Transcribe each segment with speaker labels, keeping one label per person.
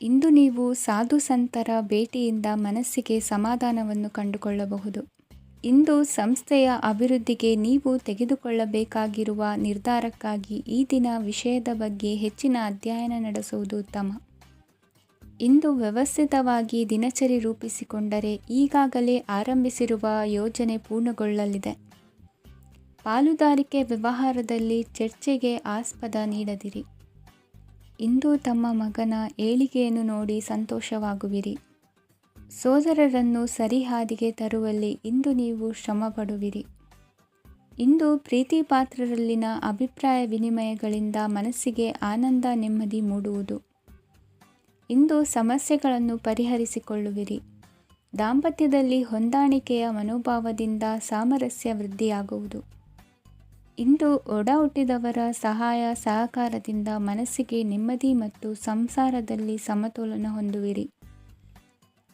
Speaker 1: ಇಂದು ನೀವು ಸಾಧು ಸಂತರ ಭೇಟಿಯಿಂದ ಮನಸ್ಸಿಗೆ ಸಮಾಧಾನವನ್ನು ಕಂಡುಕೊಳ್ಳಬಹುದು. ಇಂದು ಸಂಸ್ಥೆಯ ಅಭಿವೃದ್ಧಿಗೆ ನೀವು ತೆಗೆದುಕೊಳ್ಳಬೇಕಾಗಿರುವ ನಿರ್ಧಾರಕ್ಕಾಗಿ ಈ ದಿನ ವಿಷಯದ ಬಗ್ಗೆ ಹೆಚ್ಚಿನ ಅಧ್ಯಯನ ನಡೆಸುವುದು ಉತ್ತಮ. ಇಂದು ವ್ಯವಸ್ಥಿತವಾಗಿ ದಿನಚರಿ ರೂಪಿಸಿಕೊಂಡರೆ ಈಗಾಗಲೇ ಆರಂಭಿಸಿರುವ ಯೋಜನೆ ಪೂರ್ಣಗೊಳ್ಳಲಿದೆ. ಪಾಲುದಾರಿಕೆ ವ್ಯವಹಾರದಲ್ಲಿ ಚರ್ಚೆಗೆ ಆಸ್ಪದ ನೀಡದಿರಿ. ಇಂದು ತಮ್ಮ ಮಗನ ಏಳಿಗೆಯನ್ನು ನೋಡಿ ಸಂತೋಷವಾಗುವಿರಿ. ಸೋದರರನ್ನು ಸರಿಹಾದಿಗೆ ತರುವಲ್ಲಿ ಇಂದು ನೀವು ಶ್ರಮಪಡುವಿರಿ. ಇಂದು ಪ್ರೀತಿಪಾತ್ರರಲ್ಲಿನ ಅಭಿಪ್ರಾಯ ವಿನಿಮಯಗಳಿಂದ ಮನಸ್ಸಿಗೆ ಆನಂದ ನೆಮ್ಮದಿ ಮೂಡುವುದು. ಇಂದು ಸಮಸ್ಯೆಗಳನ್ನು ಪರಿಹರಿಸಿಕೊಳ್ಳುವಿರಿ. ದಾಂಪತ್ಯದಲ್ಲಿ ಹೊಂದಾಣಿಕೆಯ ಮನೋಭಾವದಿಂದ ಸಾಮರಸ್ಯ ವೃದ್ಧಿಯಾಗುವುದು. ಇಂದು ಒಡ ಹುಟ್ಟಿದವರ ಸಹಾಯ ಸಹಕಾರದಿಂದ ಮನಸ್ಸಿಗೆ ನೆಮ್ಮದಿ ಮತ್ತು ಸಂಸಾರದಲ್ಲಿ ಸಮತೋಲನ ಹೊಂದುವಿರಿ.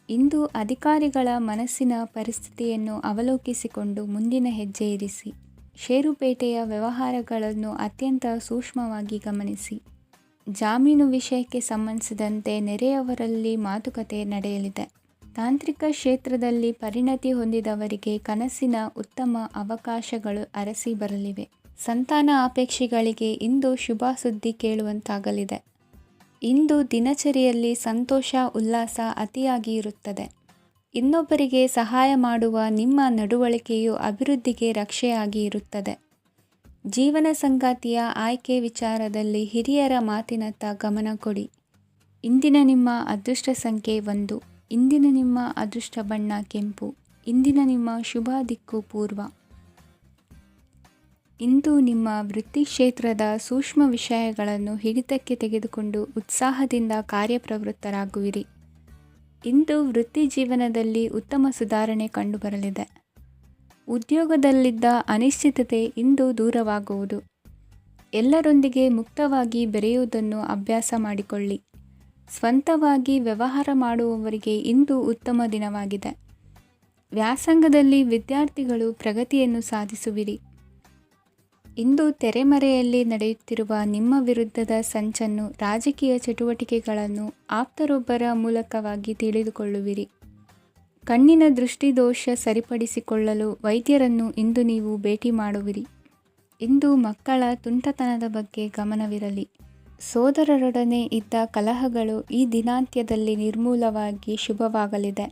Speaker 1: ಇಂದು ಅಧಿಕಾರಿಗಳ ಮನಸ್ಸಿನ ಪರಿಸ್ಥಿತಿಯನ್ನು ಅವಲೋಕಿಸಿಕೊಂಡು ಮುಂದಿನ ಹೆಜ್ಜೆ ಇರಿಸಿ. ಷೇರುಪೇಟೆಯ ವ್ಯವಹಾರಗಳನ್ನು ಅತ್ಯಂತ ಸೂಕ್ಷ್ಮವಾಗಿ ಗಮನಿಸಿ. ಜಾಮೀನು ವಿಷಯಕ್ಕೆ ಸಂಬಂಧಿಸಿದಂತೆ ನೆರೆಯವರಲ್ಲಿ ಮಾತುಕತೆ ನಡೆಯಲಿದೆ. ತಾಂತ್ರಿಕ ಕ್ಷೇತ್ರದಲ್ಲಿ ಪರಿಣತಿ ಹೊಂದಿದವರಿಗೆ ಕನಸಿನ ಉತ್ತಮ ಅವಕಾಶಗಳು ಅರಸಿ ಬರಲಿವೆ. ಸಂತಾನ ಆಪೇಕ್ಷಿಗಳಿಗೆ ಇಂದು ಶುಭ ಸುದ್ದಿ ಕೇಳುವಂತಾಗಲಿದೆ. ಇಂದು ದಿನಚರಿಯಲ್ಲಿ ಸಂತೋಷ ಉಲ್ಲಾಸ ಅತಿಯಾಗಿ ಇರುತ್ತದೆ. ಇನ್ನೊಬ್ಬರಿಗೆ ಸಹಾಯ ಮಾಡುವ ನಿಮ್ಮ ನಡವಳಿಕೆಯು ಅಭಿವೃದ್ಧಿಗೆ ರಕ್ಷೆಯಾಗಿ ಇರುತ್ತದೆ. ಜೀವನ ಸಂಗಾತಿಯ ಆಯ್ಕೆ ವಿಚಾರದಲ್ಲಿ ಹಿರಿಯರ ಮಾತಿನತ್ತ ಗಮನ ಕೊಡಿ. ಇಂದಿನ ನಿಮ್ಮ ಅದೃಷ್ಟ ಸಂಖ್ಯೆ 1. ಇಂದಿನ ನಿಮ್ಮ ಅದೃಷ್ಟ ಬಣ್ಣ ಕೆಂಪು. ಇಂದಿನ ನಿಮ್ಮ ಶುಭ ದಿಕ್ಕು ಪೂರ್ವ. ಇಂದು ನಿಮ್ಮ ವೃತ್ತಿ ಕ್ಷೇತ್ರದ ಸೂಕ್ಷ್ಮ ವಿಷಯಗಳನ್ನು ಹಿಡಿತಕ್ಕೆ ತೆಗೆದುಕೊಂಡು ಉತ್ಸಾಹದಿಂದ ಕಾರ್ಯಪ್ರವೃತ್ತರಾಗುವಿರಿ. ಇಂದು ವೃತ್ತಿ ಜೀವನದಲ್ಲಿ ಉತ್ತಮ ಸುಧಾರಣೆ ಕಂಡುಬರಲಿದೆ. ಉದ್ಯೋಗದಲ್ಲಿದ್ದ ಅನಿಶ್ಚಿತತೆ ಇಂದು ದೂರವಾಗುವುದು. ಎಲ್ಲರೊಂದಿಗೆ ಮುಕ್ತವಾಗಿ ಬೆರೆಯುವುದನ್ನು ಅಭ್ಯಾಸ ಮಾಡಿಕೊಳ್ಳಿ. ಸ್ವಂತವಾಗಿ ವ್ಯವಹಾರ ಮಾಡುವವರಿಗೆ ಇಂದು ಉತ್ತಮ ದಿನವಾಗಿದೆ. ವ್ಯಾಸಂಗದಲ್ಲಿ ವಿದ್ಯಾರ್ಥಿಗಳು ಪ್ರಗತಿಯನ್ನು ಸಾಧಿಸುವಿರಿ. ಇಂದು ತೆರೆಮರೆಯಲ್ಲಿ ನಡೆಯುತ್ತಿರುವ ನಿಮ್ಮ ವಿರುದ್ಧದ ಸಂಚನ್ನು ರಾಜಕೀಯ ಚಟುವಟಿಕೆಗಳನ್ನು ಆಪ್ತರೊಬ್ಬರ ಮೂಲಕವಾಗಿ ತಿಳಿದುಕೊಳ್ಳುವಿರಿ. ಕಣ್ಣಿನ ದೃಷ್ಟಿದೋಷ ಸರಿಪಡಿಸಿಕೊಳ್ಳಲು ವೈದ್ಯರನ್ನು ಇಂದು ನೀವು ಭೇಟಿ ಮಾಡುವಿರಿ. ಇಂದು ಮಕ್ಕಳ ತುಂಟತನದ ಬಗ್ಗೆ ಗಮನವಿರಲಿ. ಸೋದರರೊಡನೆ ಇದ್ದ ಕಲಹಗಳು ಈ ದಿನಾಂತ್ಯದಲ್ಲಿ ನಿರ್ಮೂಲವಾಗಿ ಶುಭವಾಗಲಿದೆ.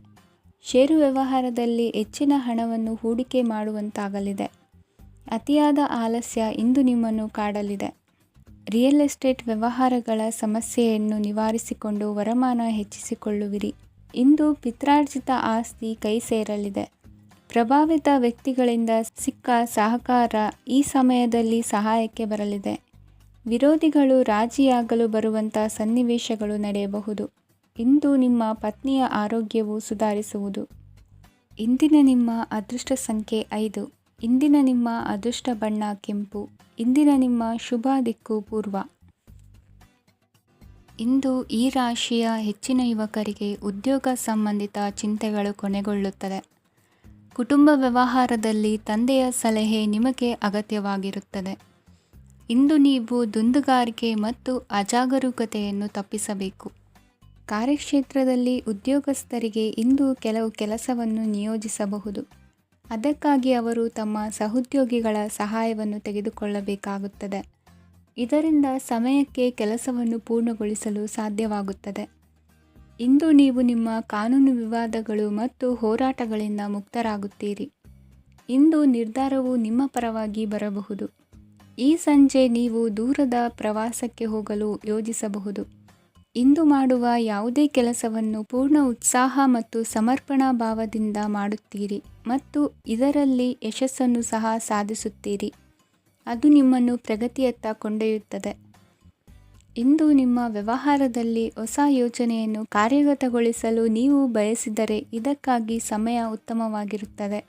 Speaker 1: ಷೇರು ವ್ಯವಹಾರದಲ್ಲಿ ಹೆಚ್ಚಿನ ಹಣವನ್ನು ಹೂಡಿಕೆ ಮಾಡುವಂತಾಗಲಿದೆ. ಅತಿಯಾದ ಆಲಸ್ಯ ಇಂದು ನಿಮ್ಮನ್ನು ಕಾಡಲಿದೆ. ರಿಯಲ್ ಎಸ್ಟೇಟ್ ವ್ಯವಹಾರಗಳ ಸಮಸ್ಯೆಯನ್ನು ನಿವಾರಿಸಿಕೊಂಡು ವರಮಾನ ಹೆಚ್ಚಿಸಿಕೊಳ್ಳುವಿರಿ. ಇಂದು ಪಿತ್ರಾರ್ಜಿತ ಆಸ್ತಿ ಕೈ ಸೇರಲಿದೆ. ಪ್ರಭಾವಿತ ವ್ಯಕ್ತಿಗಳಿಂದ ಸಿಕ್ಕ ಸಹಕಾರ ಈ ಸಮಯದಲ್ಲಿ ಸಹಾಯಕ್ಕೆ ಬರಲಿದೆ. ವಿರೋಧಿಗಳು ರಾಜಿಯಾಗಲು ಬರುವಂಥ ಸನ್ನಿವೇಶಗಳು ನಡೆಯಬಹುದು. ಇಂದು ನಿಮ್ಮ ಪತ್ನಿಯ ಆರೋಗ್ಯವು ಸುಧಾರಿಸುವುದು. ಇಂದಿನ ನಿಮ್ಮ ಅದೃಷ್ಟ ಸಂಖ್ಯೆ 5. ಇಂದಿನ ನಿಮ್ಮ ಅದೃಷ್ಟ ಬಣ್ಣ ಕೆಂಪು. ಇಂದಿನ ನಿಮ್ಮ ಶುಭ ದಿಕ್ಕು ಪೂರ್ವ. ಇಂದು ಈ ರಾಶಿಯ ಹೆಚ್ಚಿನ ಯುವಕರಿಗೆ ಉದ್ಯೋಗ ಸಂಬಂಧಿತ ಚಿಂತೆಗಳು ಕೊನೆಗೊಳ್ಳುತ್ತದೆ. ಕುಟುಂಬ ವ್ಯವಹಾರದಲ್ಲಿ ತಂದೆಯ ಸಲಹೆ ನಿಮಗೆ ಅಗತ್ಯವಾಗಿರುತ್ತದೆ. ಇಂದು ನೀವು ದುಂದುಗಾರಿಕೆ ಮತ್ತು ಅಜಾಗರೂಕತೆಯನ್ನು ತಪ್ಪಿಸಬೇಕು. ಕಾರ್ಯಕ್ಷೇತ್ರದಲ್ಲಿ ಉದ್ಯೋಗಸ್ಥರಿಗೆ ಇಂದು ಕೆಲವು ಕೆಲಸವನ್ನು ನಿಯೋಜಿಸಬಹುದು. ಅದಕ್ಕಾಗಿ ಅವರು ತಮ್ಮ ಸಹೋದ್ಯೋಗಿಗಳ ಸಹಾಯವನ್ನು ತೆಗೆದುಕೊಳ್ಳಬೇಕಾಗುತ್ತದೆ. ಇದರಿಂದ ಸಮಯಕ್ಕೆ ಕೆಲಸವನ್ನು ಪೂರ್ಣಗೊಳಿಸಲು ಸಾಧ್ಯವಾಗುತ್ತದೆ. ಇಂದು ನೀವು ನಿಮ್ಮ ಕಾನೂನು ವಿವಾದಗಳು ಮತ್ತು ಹೋರಾಟಗಳಿಂದ ಮುಕ್ತರಾಗುತ್ತೀರಿ. ಇಂದು ನಿರ್ಧಾರವು ನಿಮ್ಮ ಪರವಾಗಿ ಬರಬಹುದು. ಈ ಸಂಜೆ ನೀವು ದೂರದ ಪ್ರವಾಸಕ್ಕೆ ಹೋಗಲು ಯೋಜಿಸಬಹುದು. ಇಂದು ಮಾಡುವ ಯಾವುದೇ ಕೆಲಸವನ್ನು ಪೂರ್ಣ ಉತ್ಸಾಹ ಮತ್ತು ಸಮರ್ಪಣಾ ಭಾವದಿಂದ ಮಾಡುತ್ತೀರಿ ಮತ್ತು ಇದರಲ್ಲಿ ಯಶಸ್ಸನ್ನು ಸಹ ಸಾಧಿಸುತ್ತೀರಿ. ಅದು ನಿಮ್ಮನ್ನು ಪ್ರಗತಿಯತ್ತ ಕೊಂಡೊಯ್ಯುತ್ತದೆ. ಇಂದು ನಿಮ್ಮ ವ್ಯವಹಾರದಲ್ಲಿ ಹೊಸ ಯೋಜನೆಯನ್ನು ಕಾರ್ಯಗತಗೊಳಿಸಲು ನೀವು ಬಯಸಿದರೆ ಇದಕ್ಕಾಗಿ ಸಮಯ ಉತ್ತಮವಾಗಿರುತ್ತದೆ.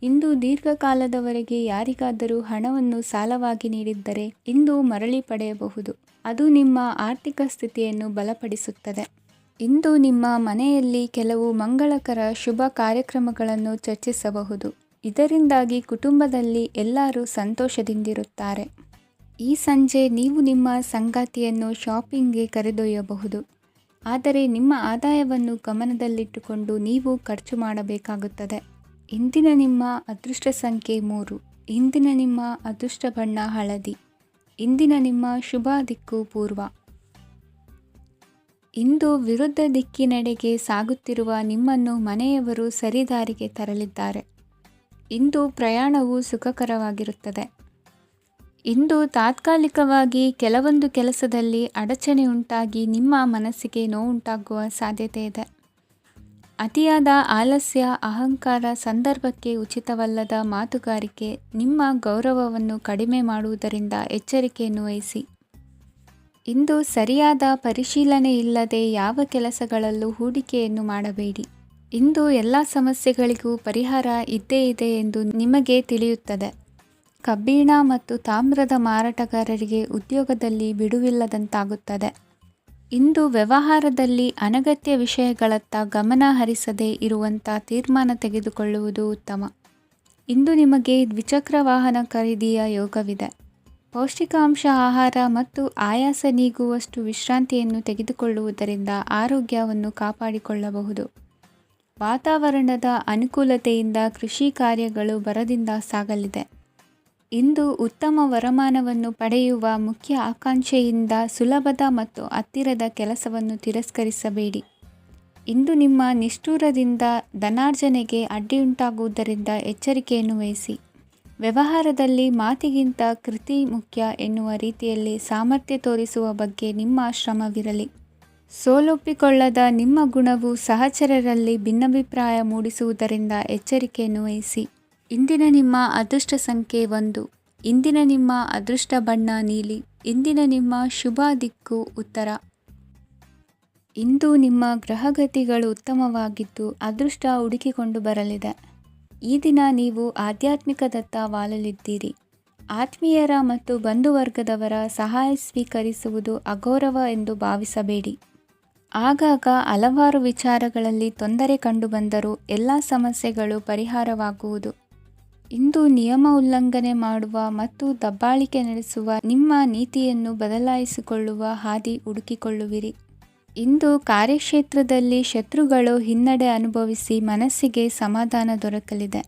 Speaker 1: ಇಂದು ದೀರ್ಘಕಾಲದವರೆಗೆ ಯಾರಿಗಾದರೂ ಹಣವನ್ನು ಸಾಲವಾಗಿ ನೀಡಿದ್ದರೆ ಇಂದು ಮರಳಿ ಪಡೆಯಬಹುದು. ಅದು ನಿಮ್ಮ ಆರ್ಥಿಕ ಸ್ಥಿತಿಯನ್ನು ಬಲಪಡಿಸುತ್ತದೆ. ಇಂದು ನಿಮ್ಮ ಮನೆಯಲ್ಲಿ ಕೆಲವು ಮಂಗಳಕರ ಶುಭ ಕಾರ್ಯಕ್ರಮಗಳನ್ನು ಚರ್ಚಿಸಬಹುದು. ಇದರಿಂದಾಗಿ ಕುಟುಂಬದಲ್ಲಿ ಎಲ್ಲರೂ ಸಂತೋಷದಿಂದಿರುತ್ತಾರೆ. ಈ ಸಂಜೆ ನೀವು ನಿಮ್ಮ ಸಂಗಾತಿಯನ್ನು ಶಾಪಿಂಗ್ಗೆ ಕರೆದೊಯ್ಯಬಹುದು. ಆದರೆ ನಿಮ್ಮ ಆದಾಯವನ್ನು ಗಮನದಲ್ಲಿಟ್ಟುಕೊಂಡು ನೀವು ಖರ್ಚು ಮಾಡಬೇಕಾಗುತ್ತದೆ. ಇಂದಿನ ನಿಮ್ಮ ಅದೃಷ್ಟ ಸಂಖ್ಯೆ 3. ಇಂದಿನ ನಿಮ್ಮ ಅದೃಷ್ಟ ಬಣ್ಣ ಹಳದಿ. ಇಂದಿನ ನಿಮ್ಮ ಶುಭ ದಿಕ್ಕು ಪೂರ್ವ. ಇಂದು ವಿರುದ್ಧ ದಿಕ್ಕಿನೆಡೆಗೆ ಸಾಗುತ್ತಿರುವ ನಿಮ್ಮನ್ನು ಮನೆಯವರು ಸರಿದಾರಿಗೆ ತರಲಿದ್ದಾರೆ. ಇಂದು ಪ್ರಯಾಣವು ಸುಖಕರವಾಗಿರುತ್ತದೆ. ಇಂದು ತಾತ್ಕಾಲಿಕವಾಗಿ ಕೆಲವೊಂದು ಕೆಲಸದಲ್ಲಿ ಅಡಚಣೆ ಉಂಟಾಗಿ ನಿಮ್ಮ ಮನಸ್ಸಿಗೆ ನೋವುಂಟಾಗುವ ಸಾಧ್ಯತೆ ಇದೆ. ಅತಿಯಾದ ಆಲಸ್ಯ, ಅಹಂಕಾರ, ಸಂದರ್ಭಕ್ಕೆ ಉಚಿತವಲ್ಲದ ಮಾತುಗಾರಿಕೆ ನಿಮ್ಮ ಗೌರವವನ್ನು ಕಡಿಮೆ ಮಾಡುವುದರಿಂದ ಎಚ್ಚರಿಕೆಯನ್ನು ವಹಿಸಿ. ಇಂದು ಸರಿಯಾದ ಪರಿಶೀಲನೆ ಇಲ್ಲದೆ ಯಾವ ಕೆಲಸಗಳಲ್ಲೂ ಹೂಡಿಕೆಯನ್ನು ಮಾಡಬೇಡಿ. ಇಂದು ಎಲ್ಲ ಸಮಸ್ಯೆಗಳಿಗೂ ಪರಿಹಾರ ಇದ್ದೇ ಇದೆ ಎಂದು ನಿಮಗೆ ತಿಳಿಯುತ್ತದೆ. ಕಬ್ಬಿಣ ಮತ್ತು ತಾಮ್ರದ ಮಾರಾಟಗಾರರಿಗೆ ಉದ್ಯೋಗದಲ್ಲಿ ಬಿಡುವಿಲ್ಲದಂತಾಗುತ್ತದೆ. ಇಂದು ವ್ಯವಹಾರದಲ್ಲಿ ಅನಗತ್ಯ ವಿಷಯಗಳತ್ತ ಗಮನ ಹರಿಸದೇ ಇರುವಂಥ ತೀರ್ಮಾನ ತೆಗೆದುಕೊಳ್ಳುವುದು ಉತ್ತಮ. ಇಂದು ನಿಮಗೆ ದ್ವಿಚಕ್ರ ವಾಹನ ಖರೀದಿಯ ಯೋಗವಿದೆ. ಪೌಷ್ಟಿಕಾಂಶ ಆಹಾರ ಮತ್ತು ಆಯಾಸ ನೀಗುವಷ್ಟು ವಿಶ್ರಾಂತಿಯನ್ನು ತೆಗೆದುಕೊಳ್ಳುವುದರಿಂದ ಆರೋಗ್ಯವನ್ನು ಕಾಪಾಡಿಕೊಳ್ಳಬಹುದು. ವಾತಾವರಣದ ಅನುಕೂಲತೆಯಿಂದ ಕೃಷಿ ಕಾರ್ಯಗಳು ಭರದಿಂದ ಸಾಗಲಿದೆ. ಇಂದು ಉತ್ತಮ ವರಮಾನವನ್ನು ಪಡೆಯುವ ಮುಖ್ಯ ಆಕಾಂಕ್ಷೆಯಿಂದ ಸುಲಭದ ಮತ್ತು ಹತ್ತಿರದ ಕೆಲಸವನ್ನು ತಿರಸ್ಕರಿಸಬೇಡಿ. ಇಂದು ನಿಮ್ಮ ನಿಷ್ಠುರದಿಂದ ಧನಾರ್ಜನೆಗೆ ಅಡ್ಡಿಯುಂಟಾಗುವುದರಿಂದ ಎಚ್ಚರಿಕೆಯನ್ನು ವಹಿಸಿ. ವ್ಯವಹಾರದಲ್ಲಿ ಮಾತಿಗಿಂತ ಕೃತಿ ಮುಖ್ಯ ಎನ್ನುವ ರೀತಿಯಲ್ಲಿ ಸಾಮರ್ಥ್ಯ ತೋರಿಸುವ ಬಗ್ಗೆ ನಿಮ್ಮ ಶ್ರಮವಿರಲಿ. ಸೋಲೊಪ್ಪಿಕೊಳ್ಳದ ನಿಮ್ಮ ಗುಣವು ಸಹಚರರಲ್ಲಿ ಭಿನ್ನಾಭಿಪ್ರಾಯ ಮೂಡಿಸುವುದರಿಂದ ಎಚ್ಚರಿಕೆಯನ್ನು ವಹಿಸಿ. ಇಂದಿನ ನಿಮ್ಮ ಅದೃಷ್ಟ ಸಂಖ್ಯೆ 1. ಇಂದಿನ ನಿಮ್ಮ ಅದೃಷ್ಟ ಬಣ್ಣ ನೀಲಿ. ಇಂದಿನ ನಿಮ್ಮ ಶುಭ ದಿಕ್ಕು ಉತ್ತರ. ಇಂದು ನಿಮ್ಮ ಗ್ರಹಗತಿಗಳು ಉತ್ತಮವಾಗಿದ್ದು ಅದೃಷ್ಟ ಹುಡುಕಿಕೊಂಡು ಬರಲಿದೆ. ಈ ದಿನ ನೀವು ಆಧ್ಯಾತ್ಮಿಕದತ್ತ ವಾಲಲಿದ್ದೀರಿ. ಆತ್ಮೀಯರ ಮತ್ತು ಬಂಧುವರ್ಗದವರ ಸಹಾಯ ಸ್ವೀಕರಿಸುವುದು ಅಗೌರವ ಎಂದು ಭಾವಿಸಬೇಡಿ. ಆಗಾಗ ಹಲವಾರು ವಿಚಾರಗಳಲ್ಲಿ ತೊಂದರೆ ಕಂಡುಬಂದರೂ ಎಲ್ಲ ಸಮಸ್ಯೆಗಳು ಪರಿಹಾರವಾಗುವುದು. ಇಂದು ನಿಯಮ ಉಲ್ಲಂಘನೆ ಮಾಡುವ ಮತ್ತು ದಬ್ಬಾಳಿಕೆ ನಡೆಸುವ ನಿಮ್ಮ ನೀತಿಯನ್ನು ಬದಲಾಯಿಸಿಕೊಳ್ಳುವ ಹಾದಿ ಹುಡುಕಿಕೊಳ್ಳುವಿರಿ. ಇಂದು ಕಾರ್ಯಕ್ಷೇತ್ರದಲ್ಲಿ ಶತ್ರುಗಳು ಹಿನ್ನಡೆ ಅನುಭವಿಸಿ ಮನಸ್ಸಿಗೆ ಸಮಾಧಾನ ದೊರಕಲಿದೆ.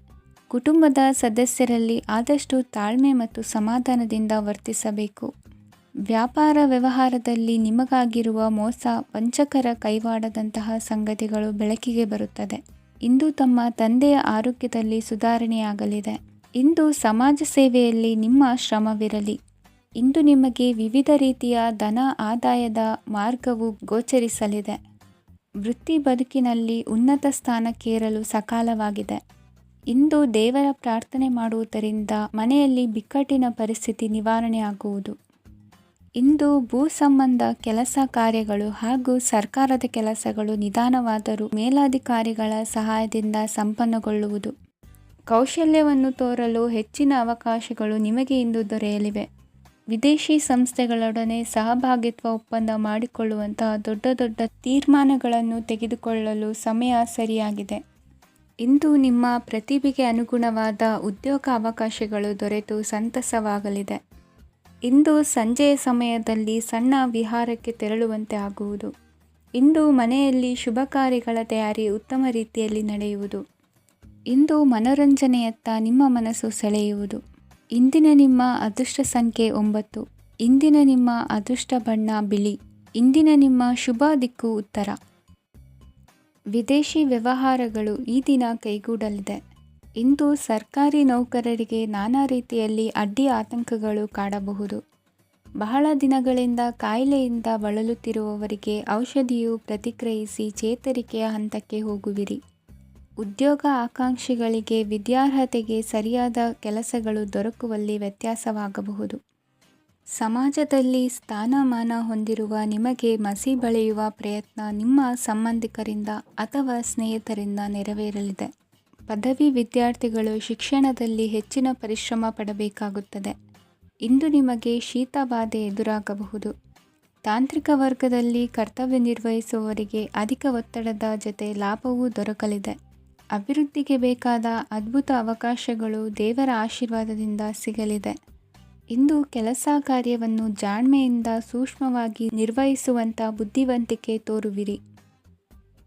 Speaker 1: ಕುಟುಂಬದ ಸದಸ್ಯರಲ್ಲಿ ಆದಷ್ಟು ತಾಳ್ಮೆ ಮತ್ತು ಸಮಾಧಾನದಿಂದ ವರ್ತಿಸಬೇಕು. ವ್ಯಾಪಾರ ವ್ಯವಹಾರದಲ್ಲಿ ನಿಮಗಾಗಿರುವ ಮೋಸ, ವಂಚಕರ ಕೈವಾಡದಂತಹ ಸಂಗತಿಗಳು ಬೆಳಕಿಗೆ ಬರುತ್ತದೆ. ಇಂದು ತಮ್ಮ ತಂದೆಯ ಆರೋಗ್ಯದಲ್ಲಿ ಸುಧಾರಣೆಯಾಗಲಿದೆ. ಇಂದು ಸಮಾಜ ಸೇವೆಯಲ್ಲಿ ನಿಮ್ಮ ಶ್ರಮವಿರಲಿ. ಇಂದು ನಿಮಗೆ ವಿವಿಧ ರೀತಿಯ ಧನ ಆದಾಯದ ಮಾರ್ಗವು ಗೋಚರಿಸಲಿದೆ. ವೃತ್ತಿ ಬದುಕಿನಲ್ಲಿ ಉನ್ನತ ಸ್ಥಾನಕ್ಕೇರಲು ಸಕಾಲವಾಗಿದೆ. ಇಂದು ದೇವರ ಪ್ರಾರ್ಥನೆ ಮಾಡುವುದರಿಂದ ಮನೆಯಲ್ಲಿ ಬಿಕ್ಕಟ್ಟಿನ ಪರಿಸ್ಥಿತಿ ನಿವಾರಣೆಯಾಗುವುದು. ಇಂದು ಭೂ ಸಂಬಂಧ ಕೆಲಸ ಕಾರ್ಯಗಳು ಹಾಗೂ ಸರ್ಕಾರದ ಕೆಲಸಗಳು ನಿಧಾನವಾದರೂ ಮೇಲಾಧಿಕಾರಿಗಳ ಸಹಾಯದಿಂದ ಸಂಪನ್ನಗೊಳ್ಳುವುದು. ಕೌಶಲ್ಯವನ್ನು ತೋರಲು ಹೆಚ್ಚಿನ ಅವಕಾಶಗಳು ನಿಮಗೆ ಇಂದು ದೊರೆಯಲಿವೆ. ವಿದೇಶಿ ಸಂಸ್ಥೆಗಳೊಡನೆ ಸಹಭಾಗಿತ್ವ ಒಪ್ಪಂದ ಮಾಡಿಕೊಳ್ಳುವಂತಹ ದೊಡ್ಡ ದೊಡ್ಡ ತೀರ್ಮಾನಗಳನ್ನು ತೆಗೆದುಕೊಳ್ಳಲು ಸಮಯ ಸರಿಯಾಗಿದೆ. ಇಂದು ನಿಮ್ಮ ಪ್ರತಿಭೆಗೆ ಅನುಗುಣವಾದ ಉದ್ಯೋಗ ಅವಕಾಶಗಳು ದೊರೆತು ಸಂತಸವಾಗಲಿದೆ. ಇಂದು ಸಂಜೆಯ ಸಮಯದಲ್ಲಿ ಸಣ್ಣ ವಿಹಾರಕ್ಕೆ ತೆರಳುವಂತೆ ಆಗುವುದು. ಇಂದು ಮನೆಯಲ್ಲಿ ಶುಭ ಕಾರ್ಯಗಳ ತಯಾರಿ ಉತ್ತಮ ರೀತಿಯಲ್ಲಿ ನಡೆಯುವುದು. ಇಂದು ಮನೋರಂಜನೆಯತ್ತ ನಿಮ್ಮ ಮನಸ್ಸು ಸೆಳೆಯುವುದು. ಇಂದಿನ ನಿಮ್ಮ ಅದೃಷ್ಟ ಸಂಖ್ಯೆ 9. ಇಂದಿನ ನಿಮ್ಮ ಅದೃಷ್ಟ ಬಣ್ಣ ಬಿಳಿ. ಇಂದಿನ ನಿಮ್ಮ ಶುಭ ದಿಕ್ಕು ಉತ್ತರ. ವಿದೇಶಿ ವ್ಯವಹಾರಗಳು ಈ ದಿನ ಕೈಗೂಡಲಿದೆ. ಇಂದು ಸರ್ಕಾರಿ ನೌಕರರಿಗೆ ನಾನಾ ರೀತಿಯಲ್ಲಿ ಅಡ್ಡಿ ಆತಂಕಗಳು ಕಾಡಬಹುದು. ಬಹಳ ದಿನಗಳಿಂದ ಕಾಯಿಲೆಯಿಂದ ಬಳಲುತ್ತಿರುವವರಿಗೆ ಔಷಧಿಯು ಪ್ರತಿಕ್ರಿಯಿಸಿ ಚೇತರಿಕೆಯ ಹಂತಕ್ಕೆ ಹೋಗುವಿರಿ. ಉದ್ಯೋಗ ಆಕಾಂಕ್ಷಿಗಳಿಗೆ ವಿದ್ಯಾರ್ಹತೆಗೆ ಸರಿಯಾದ ಕೆಲಸಗಳು ದೊರಕುವಲ್ಲಿ ವ್ಯತ್ಯಾಸವಾಗಬಹುದು. ಸಮಾಜದಲ್ಲಿ ಸ್ಥಾನಮಾನ ಹೊಂದಿರುವ ನಿಮಗೆ ಮಸಿ ಬಳಿಯುವ ಪ್ರಯತ್ನ ನಿಮ್ಮ ಸಂಬಂಧಿಕರಿಂದ ಅಥವಾ ಸ್ನೇಹಿತರಿಂದ ನೆರವೇರಲಿದೆ. ಪದವಿ ವಿದ್ಯಾರ್ಥಿಗಳು ಶಿಕ್ಷಣದಲ್ಲಿ ಹೆಚ್ಚಿನ ಪರಿಶ್ರಮ ಪಡಬೇಕಾಗುತ್ತದೆ. ಇಂದು ನಿಮಗೆ ಶೀತ ಬಾಧೆ ಎದುರಾಗಬಹುದು. ತಾಂತ್ರಿಕ ವರ್ಗದಲ್ಲಿ ಕರ್ತವ್ಯ ನಿರ್ವಹಿಸುವವರಿಗೆ ಅಧಿಕ ಒತ್ತಡದ ಜೊತೆ ಲಾಭವೂ ದೊರಕಲಿದೆ. ಅಭಿವೃದ್ಧಿಗೆ ಬೇಕಾದ ಅದ್ಭುತ ಅವಕಾಶಗಳು ದೇವರ ಆಶೀರ್ವಾದದಿಂದ ಸಿಗಲಿದೆ. ಇಂದು ಕೆಲಸ ಕಾರ್ಯವನ್ನು ಜಾಣ್ಮೆಯಿಂದ ಸೂಕ್ಷ್ಮವಾಗಿ ನಿರ್ವಹಿಸುವಂಥ ಬುದ್ಧಿವಂತಿಕೆ ತೋರುವಿರಿ.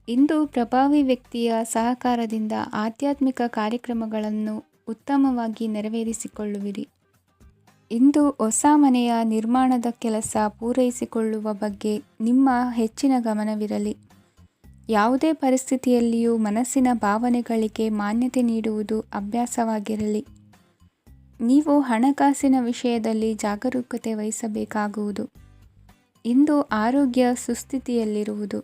Speaker 1: ಇಂದು ಪ್ರಭಾವಿ ವ್ಯಕ್ತಿಯ ಸಹಕಾರದಿಂದ ಆಧ್ಯಾತ್ಮಿಕ ಕಾರ್ಯಕ್ರಮಗಳನ್ನು ಉತ್ತಮವಾಗಿ ನೆರವೇರಿಸಿಕೊಳ್ಳುವಿರಿ. ಇಂದು ಹೊಸ ಮನೆಯ ನಿರ್ಮಾಣದ ಕೆಲಸ ಪೂರೈಸಿಕೊಳ್ಳುವ ಬಗ್ಗೆ ನಿಮ್ಮ ಹೆಚ್ಚಿನ ಗಮನವಿರಲಿ. ಯಾವುದೇ ಪರಿಸ್ಥಿತಿಯಲ್ಲಿಯೂ ಮನಸ್ಸಿನ ಭಾವನೆಗಳಿಗೆ ಮಾನ್ಯತೆ ನೀಡುವುದು ಅಭ್ಯಾಸವಾಗಿರಲಿ. ನೀವು ಹಣಕಾಸಿನ ವಿಷಯದಲ್ಲಿ ಜಾಗರೂಕತೆ ವಹಿಸಬೇಕಾಗುವುದು. ಇಂದು ಆರೋಗ್ಯ ಸುಸ್ಥಿತಿಯಲ್ಲಿರುವುದು.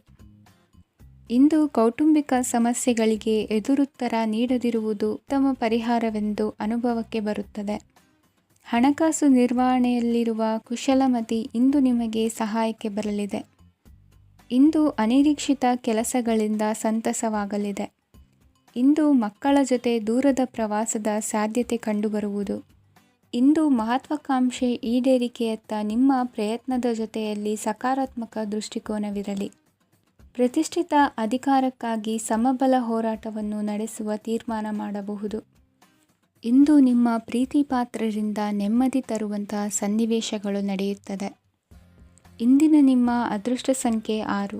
Speaker 1: ಇಂದು ಕೌಟುಂಬಿಕ ಸಮಸ್ಯೆಗಳಿಗೆ ಎದುರುತ್ತರ ನೀಡದಿರುವುದು ಉತ್ತಮ ಪರಿಹಾರವೆಂದು ಅನುಭವಕ್ಕೆ ಬರುತ್ತದೆ. ಹಣಕಾಸು ನಿರ್ವಹಣೆಯಲ್ಲಿರುವ ಕುಶಲಮತಿ ಇಂದು ನಿಮಗೆ ಸಹಾಯಕ್ಕೆ ಬರಲಿದೆ. ಇಂದು ಅನಿರೀಕ್ಷಿತ ಕೆಲಸಗಳಿಂದ ಸಂತಸವಾಗಲಿದೆ. ಇಂದು ಮಕ್ಕಳ ಜೊತೆ ದೂರದ ಪ್ರವಾಸದ ಸಾಧ್ಯತೆ ಕಂಡುಬರುವುದು. ಇಂದು ಮಹತ್ವಾಕಾಂಕ್ಷೆ ಈಡೇರಿಕೆಯತ್ತ ನಿಮ್ಮ ಪ್ರಯತ್ನದ ಜೊತೆಯಲ್ಲಿ ಸಕಾರಾತ್ಮಕ ದೃಷ್ಟಿಕೋನವಿರಲಿ. ಪ್ರತಿಷ್ಠಿತ ಅಧಿಕಾರಕ್ಕಾಗಿ ಸಮಬಲ ಹೋರಾಟವನ್ನು ನಡೆಸುವ ತೀರ್ಮಾನ ಮಾಡಬಹುದು. ಇಂದು ನಿಮ್ಮ ಪ್ರೀತಿ ಪಾತ್ರರಿಂದ ನೆಮ್ಮದಿ ತರುವಂತಹ ಸನ್ನಿವೇಶಗಳು ನಡೆಯುತ್ತದೆ. ಇಂದಿನ ನಿಮ್ಮ ಅದೃಷ್ಟ ಸಂಖ್ಯೆ 6.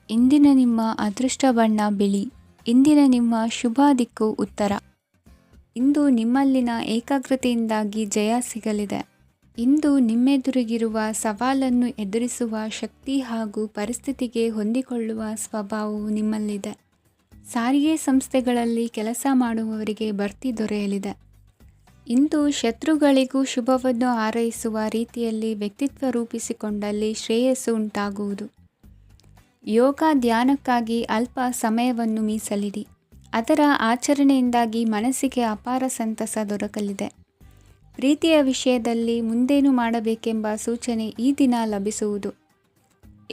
Speaker 1: ಇಂದಿನ ನಿಮ್ಮ ಅದೃಷ್ಟ ಬಣ್ಣ ಬಿಳಿ. ಇಂದಿನ ನಿಮ್ಮ ಶುಭ ದಿಕ್ಕು ಉತ್ತರ. ಇಂದು ನಿಮ್ಮಲ್ಲಿನ ಏಕಾಗ್ರತೆಯಿಂದಾಗಿ ಜಯ ಸಿಗಲಿದೆ. ಇಂದು ನಿಮ್ಮೆದುರಿಗಿರುವ ಸವಾಲನ್ನು ಎದುರಿಸುವ ಶಕ್ತಿ ಹಾಗೂ ಪರಿಸ್ಥಿತಿಗೆ ಹೊಂದಿಕೊಳ್ಳುವ ಸ್ವಭಾವವು ನಿಮ್ಮಲ್ಲಿದೆ. ಸಾರಿಗೆ ಸಂಸ್ಥೆಗಳಲ್ಲಿ ಕೆಲಸ ಮಾಡುವವರಿಗೆ ಬಡ್ತಿ ದೊರೆಯಲಿದೆ. ಇಂದು ಶತ್ರುಗಳಿಗೂ ಶುಭವನ್ನು ಹಾರೈಸುವ ರೀತಿಯಲ್ಲಿ ವ್ಯಕ್ತಿತ್ವ ರೂಪಿಸಿಕೊಂಡಲ್ಲಿ ಶ್ರೇಯಸ್ಸು ಉಂಟಾಗುವುದು. ಯೋಗ ಧ್ಯಾನಕ್ಕಾಗಿ ಅಲ್ಪ ಸಮಯವನ್ನು ಮೀಸಲಿಡಿ. ಅದರ ಆಚರಣೆಯಿಂದಾಗಿ ಮನಸ್ಸಿಗೆ ಅಪಾರ ಸಂತಸ ದೊರಕಲಿದೆ. ಪ್ರೀತಿಯ ವಿಷಯದಲ್ಲಿ ಮುಂದೇನು ಮಾಡಬೇಕೆಂಬ ಸೂಚನೆ ಈ ದಿನ ಲಭಿಸುವುದು.